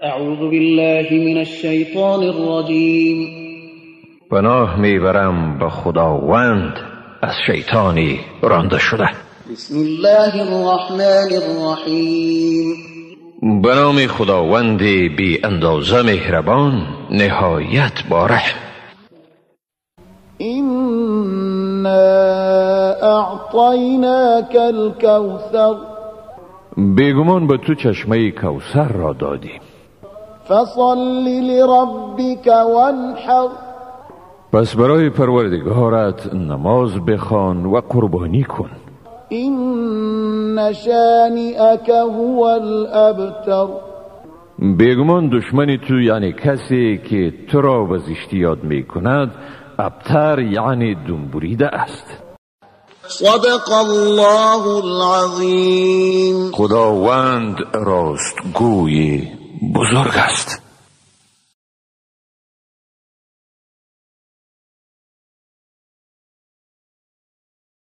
اعوذ بالله من الشیطان الرجیم. پناه میبرم به خداوند از شیطانی رانده شده. بسم الله الرحمن الرحیم. به نام خداوند بی اندازه مهربان نهایت باره. إنا أعطيناك الكوثر بیگمان به تو چشمه کوثر را دادیم. فصل لربك وانحر پس برای پروردگارت نماز بخوان و قربانی کن. إن شانئك هو الأبتر بیگمان دشمن تو یعنی کسی که تو را به زشتی یاد می کند ابتر یعنی دنبریده است. صدق الله العظیم. خداوند راستگوی بزرگ است.